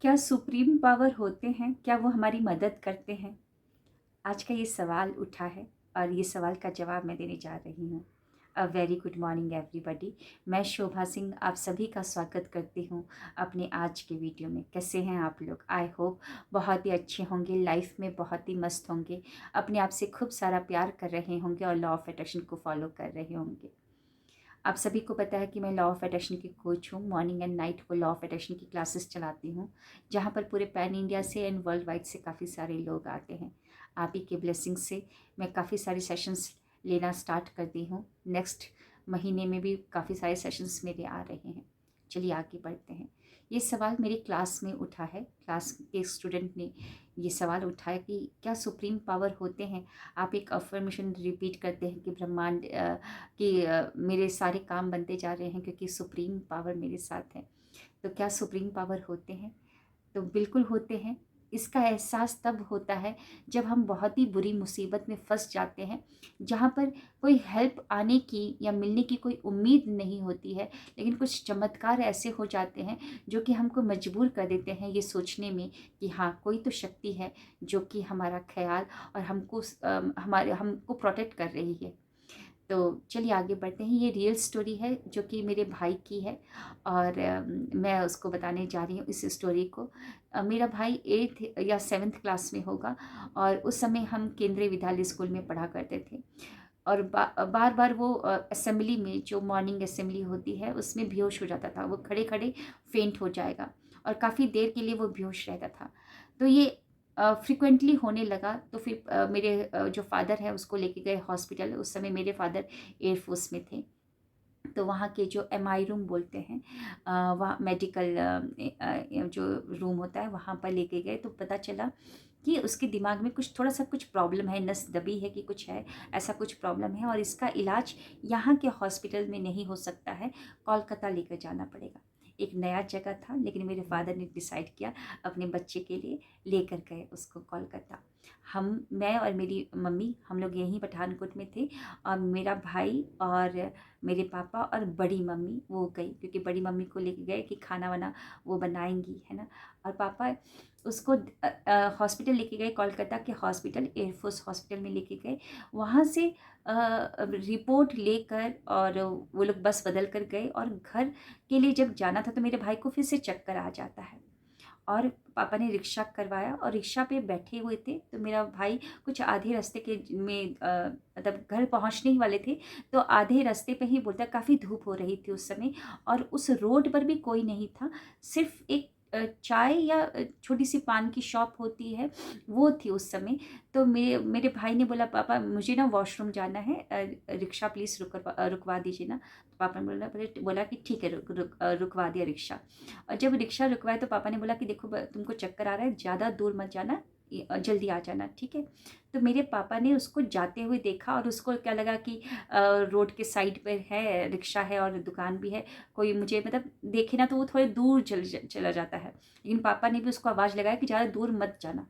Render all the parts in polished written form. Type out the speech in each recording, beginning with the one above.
क्या supreme power होते हैं? क्या वो हमारी मदद करते हैं? आज का ये सवाल उठा है और ये सवाल का जवाब मैं देने जा रही हूँ। A very good morning everybody. मैं शोभा सिंह आप सभी का स्वागत करती हूँ अपने आज के वीडियो में। कैसे हैं आप लोग? आई होप बहुत ही अच्छे होंगे, लाइफ में बहुत ही मस्त होंगे, अपने आप से खूब सारा प्यार कर रहे होंगे और लॉ ऑफ अट्रैक्शन को फॉलो कर रहे होंगे। आप सभी को पता है कि मैं लॉ ऑफ अट्रैक्शन की कोच हूँ। मॉर्निंग एंड नाइट को लॉ ऑफ अट्रैक्शन की क्लासेस चलाती हूँ, जहाँ पर पूरे पैन इंडिया से एंड वर्ल्ड वाइड से काफ़ी सारे लोग आते हैं। आप ही के ब्लेसिंग से मैं काफ़ी सारे सेशंस लेना स्टार्ट कर दी हूँ। नेक्स्ट महीने में भी काफ़ी सारे सेशंस मेरे आ रहे हैं। चलिए आगे बढ़ते हैं। ये सवाल मेरी क्लास में उठा है। क्लास के स्टूडेंट ने ये सवाल उठाया कि क्या सुप्रीम पावर होते हैं? आप एक अफर्मेशन रिपीट करते हैं कि ब्रह्मांड कि मेरे सारे काम बनते जा रहे हैं क्योंकि सुप्रीम पावर मेरे साथ है। तो क्या सुप्रीम पावर होते हैं? तो बिल्कुल होते हैं। इसका एहसास तब होता है जब हम बहुत ही बुरी मुसीबत में फंस जाते हैं, जहाँ पर कोई हेल्प आने की या मिलने की कोई उम्मीद नहीं होती है, लेकिन कुछ चमत्कार ऐसे हो जाते हैं जो कि हमको मजबूर कर देते हैं ये सोचने में कि हाँ, कोई तो शक्ति है जो कि हमारा ख्याल और हमारे हमको प्रोटेक्ट कर रही है। तो चलिए आगे बढ़ते हैं। ये रियल स्टोरी है जो कि मेरे भाई की है और मैं उसको बताने जा रही हूँ इस स्टोरी को। मेरा भाई 8th या 7th क्लास में होगा और उस समय हम केंद्रीय विद्यालय स्कूल में पढ़ा करते थे और बार बार वो असेंबली में, जो मॉर्निंग असेंबली होती है, उसमें बेहोश हो जाता था। वो खड़े खड़े फेंट हो जाएगा और काफ़ी देर के लिए वो बेहोश रहता था। तो ये फ्रिक्वेंटली होने लगा। तो फिर मेरे जो फादर हैं उसको लेके गए हॉस्पिटल। उस समय मेरे फादर एयरफोर्स में थे। तो वहाँ के जो एमआई रूम बोलते हैं, वहाँ मेडिकल जो रूम होता है वहाँ पर लेके गए। तो पता चला कि उसके दिमाग में कुछ प्रॉब्लम है, नस दबी है कि कुछ है, ऐसा कुछ प्रॉब्लम है और इसका इलाज यहाँ के हॉस्पिटल में नहीं हो सकता है, कोलकाता लेकर जाना पड़ेगा। एक नया जगह था, लेकिन मेरे फादर ने डिसाइड किया अपने बच्चे के लिए लेकर गए उसको कोलकाता। मैं और मेरी मम्मी, हम लोग यहीं पठानकोट में थे और मेरा भाई और मेरे पापा और बड़ी मम्मी वो गई, क्योंकि बड़ी मम्मी को लेके गए कि खाना वाना वो बनाएंगी, है ना। और पापा उसको हॉस्पिटल लेके गए, कोलकाता के हॉस्पिटल, एयरफोर्स हॉस्पिटल में लेके गए। वहाँ से रिपोर्ट लेकर और वो लोग बस बदल कर गए और घर के लिए जब जाना था तो मेरे भाई को फिर से चक्कर आ जाता है और पापा ने रिक्शा करवाया और रिक्शा पे बैठे हुए थे। तो मेरा भाई कुछ आधे रास्ते के में मतलब घर पहुंचने ही वाले थे, तो आधे रास्ते पे ही बोलता, काफ़ी धूप हो रही थी उस समय और उस रोड पर भी कोई नहीं था, सिर्फ एक चाय या छोटी सी पान की शॉप होती है वो थी उस समय। तो मेरे मेरे भाई ने बोला, पापा मुझे ना वॉशरूम जाना है, रिक्शा प्लीज़ रुकवा दीजिए ना। तो पापा ने बोला कि ठीक है, रुकवा दिया रिक्शा। और जब रिक्शा रुकवाया तो पापा ने बोला कि देखो तुमको चक्कर आ रहा है, ज़्यादा दूर मत जाना, जल्दी आ जाना, ठीक है। तो मेरे पापा ने उसको जाते हुए देखा और उसको क्या लगा कि रोड के साइड पर है, रिक्शा है और दुकान भी है, कोई मुझे मतलब देखे ना तो वो थोड़े दूर चला जाता है। लेकिन पापा ने भी उसको आवाज़ लगाया कि ज़्यादा दूर मत जाना।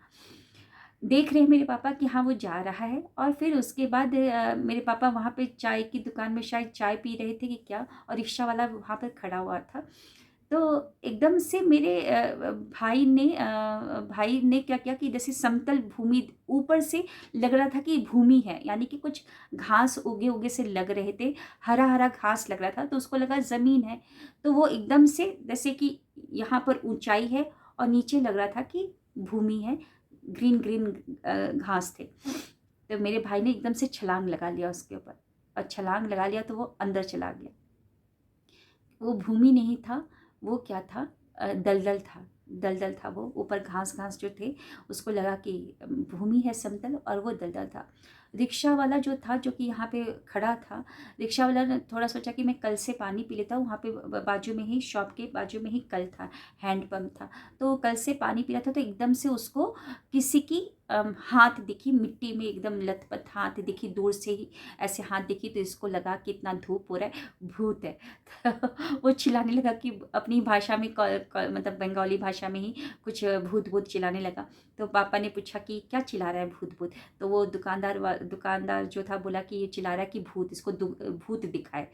देख रहे हैं मेरे पापा कि हाँ वो जा रहा है। और फिर उसके बाद मेरे पापा वहाँ पे चाय की दुकान में शायद चाय पी रहे थे कि क्या, और रिक्शा वाला वहाँ पर खड़ा हुआ था। तो एकदम से मेरे भाई ने क्या किया कि जैसे समतल भूमि ऊपर से लग रहा था कि भूमि है, यानी कि कुछ घास उगे उगे से लग रहे थे, हरा हरा घास लग रहा था, तो उसको लगा ज़मीन है। तो वो एकदम से जैसे कि यहाँ पर ऊंचाई है और नीचे लग रहा था कि भूमि है, ग्रीन ग्रीन घास थे। तो मेरे भाई ने एकदम से छलांग लगा लिया उसके ऊपर, और छलांग लगा लिया तो वो अंदर चला गया। वो भूमि नहीं था, वो क्या था, दलदल था। दलदल था, वो ऊपर घास घास जो थे उसको लगा कि भूमि है समतल, और वो दलदल था। रिक्शा वाला जो था, जो कि यहाँ पे खड़ा था, रिक्शा वाला ने थोड़ा सोचा कि मैं कल से पानी पी लेता हूँ। वहाँ पे बाजू में ही, शॉप के बाजू में ही कल था, हैंड पंप था। तो कल से पानी पी रहा था, तो एकदम से उसको किसी की हाथ दिखी, मिट्टी में एकदम लथपथ हाथ दिखी, दूर से ही ऐसे हाथ दिखी। तो इसको लगा कि इतना धूप हो रहा है, भूत है। वो चिल्लाने लगा कि अपनी भाषा में, मतलब बंगाली भाषा में ही कुछ भूत भूत चिल्लाने लगा। तो पापा ने पूछा कि क्या चिल्ला रहा है भूत भूत। तो वो दुकानदार जो था बोला कि ये चिल्ला रहा है कि भूत, इसको भूत दिखाए।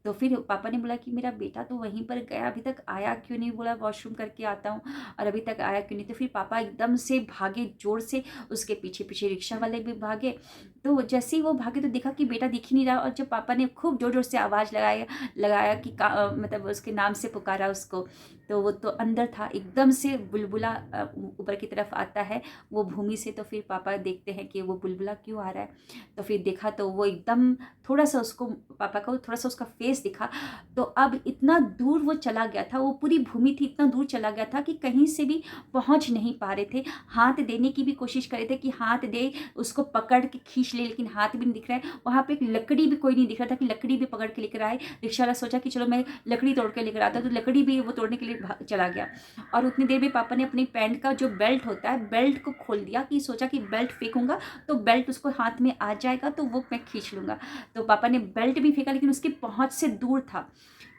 तो फिर पापा ने बोला कि मेरा बेटा तो वहीं पर गया, अभी तक आया क्यों नहीं? बोला वॉशरूम करके आता हूँ और अभी तक आया क्यों नहीं? तो फिर पापा एकदम से भागे जोर से, उसके पीछे पीछे रिक्शा वाले भी भागे। तो जैसे ही वो भागे तो देखा कि बेटा दिख ही नहीं रहा, और जब पापा ने खूब जोर जोर से आवाज़ लगाया कि मतलब उसके नाम से पुकारा उसको, तो वो तो अंदर था। एकदम से बुलबुला ऊपर की तरफ आता है वो भूमि से। तो फिर पापा देखते हैं कि वो बुलबुला क्यों आ रहा है। तो फिर देखा तो वो एकदम थोड़ा सा उसको, पापा को थोड़ा सा उसका फेस दिखा। तो अब इतना दूर वो चला गया था, वो पूरी भूमि थी, इतना दूर चला गया था कि कहीं से भी पहुंच नहीं पा रहे थे। हाथ देने की भी कोशिश कर रहे थे कि हाथ दे, उसको पकड़ के खींच ले, लेकिन हाथ भी नहीं दिख रहा है। वहाँ पे एक लकड़ी भी कोई नहीं दिख रहा था कि लकड़ी भी पकड़ के लेकर आए। रिक्शा वाला सोचा कि चलो मैं लकड़ी तोड़ के लेकर आता, तो लकड़ी भी वो तोड़ने के लिए चला गया। और उतनी देर में पापा ने अपनी पैंट का जो बेल्ट होता है, बेल्ट को खोल दिया, कि सोचा कि बेल्ट फेंकूंगा तो बेल्ट उसको हाथ में आ जाएगा तो वो मैं खींच लूँगा। तो पापा ने बेल्ट भी फेंका, लेकिन उसकी पहुँच से दूर था,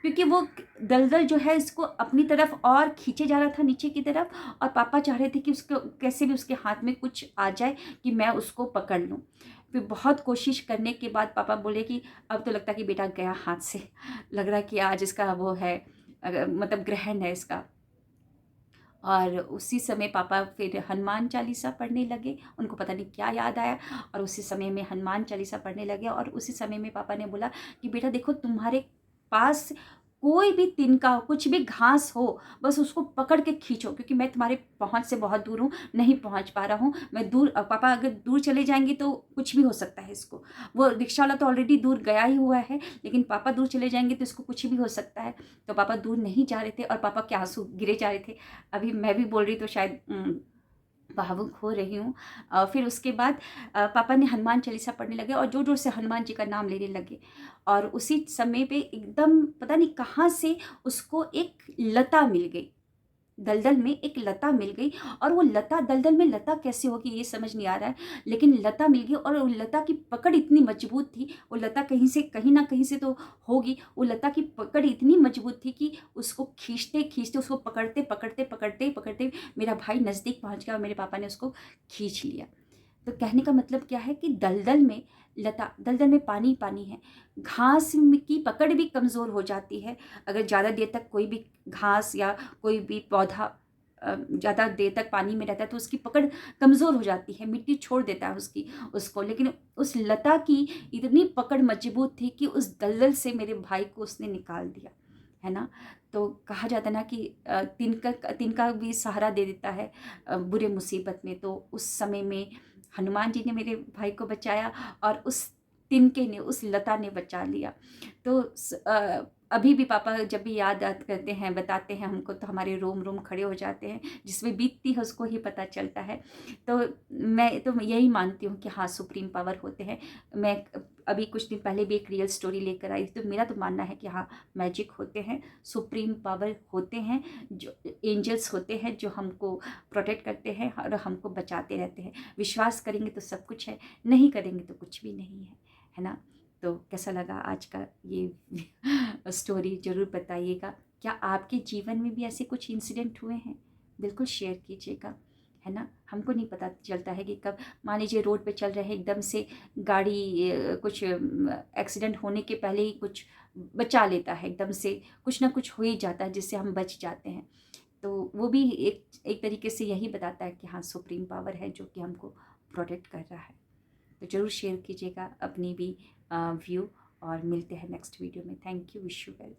क्योंकि वो दलदल जो है इसको अपनी तरफ और खींचे जा रहा था नीचे की तरफ। और पापा चाह रहे थे कि उसको कैसे भी उसके हाथ में कुछ आ जाए कि मैं उसको पकड़ लूँ। फिर बहुत कोशिश करने के बाद पापा बोले कि अब तो लगता है कि बेटा गया हाथ से, लग रहा है कि आज इसका वो है, मतलब ग्रहण है इसका। और उसी समय पापा फिर हनुमान चालीसा पढ़ने लगे, उनको पता नहीं क्या याद आया, और उसी समय में हनुमान चालीसा पढ़ने लगे। और उसी समय में पापा ने बोला कि बेटा देखो, तुम्हारे पास कोई भी तिनका हो, कुछ भी घास हो, बस उसको पकड़ के खींचो, क्योंकि मैं तुम्हारे पहुंच से बहुत दूर हूँ, नहीं पहुंच पा रहा हूँ मैं दूर। पापा अगर दूर चले जाएंगे तो कुछ भी हो सकता है इसको। वो रिक्शा वाला तो ऑलरेडी दूर गया ही हुआ है, लेकिन पापा दूर चले जाएंगे तो इसको कुछ भी हो सकता है। तो पापा दूर नहीं जा रहे थे, और पापा के आंसू गिरे जा रहे थे। अभी मैं भी बोल रही तो शायद भावुक हो रही हूँ। फिर उसके बाद पापा ने हनुमान चालीसा पढ़ने लगे और जोर जोर से हनुमान जी का नाम लेने लगे। और उसी समय पे एकदम पता नहीं कहाँ से उसको एक लता मिल गई, दलदल में एक लता मिल गई। और वो लता, दलदल में लता कैसे होगी ये समझ नहीं आ रहा है, लेकिन लता मिल गई। और वो लता की पकड़ इतनी मजबूत थी, वो लता कहीं से, कहीं ना कहीं से तो होगी, वो लता की पकड़ इतनी मजबूत थी कि उसको खींचते खींचते, उसको पकड़ते पकड़ते पकड़ते पकड़ते मेरा भाई नज़दीक पहुंच गया और मेरे पापा ने उसको खींच लिया। तो कहने का मतलब क्या है कि दलदल में लता, दलदल में पानी पानी है। घास की पकड़ भी कमज़ोर हो जाती है अगर ज़्यादा देर तक कोई भी घास या कोई भी पौधा ज़्यादा देर तक पानी में रहता है तो उसकी पकड़ कमज़ोर हो जाती है, मिट्टी छोड़ देता है उसको। लेकिन उस लता की इतनी पकड़ मजबूत थी कि उस दलदल से मेरे भाई को उसने निकाल दिया, है ना। तो कहा जाता है ना कि तिनका भी सहारा दे देता है बुरे मुसीबत में। तो उस समय में हनुमान जी ने मेरे भाई को बचाया, और उस तिनके ने, उस लता ने बचा लिया। तो अभी भी पापा जब भी याद करते हैं, बताते हैं हमको, तो हमारे रोम रोम खड़े हो जाते हैं। जिसमें बीतती है उसको ही पता चलता है। तो मैं तो यही मानती हूँ कि हाँ, सुप्रीम पावर होते हैं। मैं अभी कुछ दिन पहले भी एक रियल स्टोरी लेकर आई थी, तो मेरा तो मानना है कि हाँ, मैजिक होते हैं, सुप्रीम पावर होते हैं, जो एंजल्स होते हैं जो हमको प्रोटेक्ट करते हैं और हमको बचाते रहते हैं। विश्वास करेंगे तो सब कुछ है, नहीं करेंगे तो कुछ भी नहीं है ना। तो कैसा लगा आज का ये स्टोरी, ज़रूर बताइएगा। क्या आपके जीवन में भी ऐसे कुछ इंसिडेंट हुए हैं? बिल्कुल शेयर कीजिएगा, है ना। हमको नहीं पता चलता है कि कब, मान लीजिए रोड पे चल रहे हैं, एकदम से गाड़ी कुछ एक्सीडेंट होने के पहले ही कुछ बचा लेता है, एकदम से कुछ ना कुछ हो ही जाता है जिससे हम बच जाते हैं। तो वो भी एक तरीके से यही बताता है कि हाँ, सुप्रीम पावर है जो कि हमको प्रोटेक्ट कर रहा है। तो ज़रूर शेयर कीजिएगा अपनी भी व्यू, और मिलते हैं नेक्स्ट वीडियो में। Thank you, wish you wealth.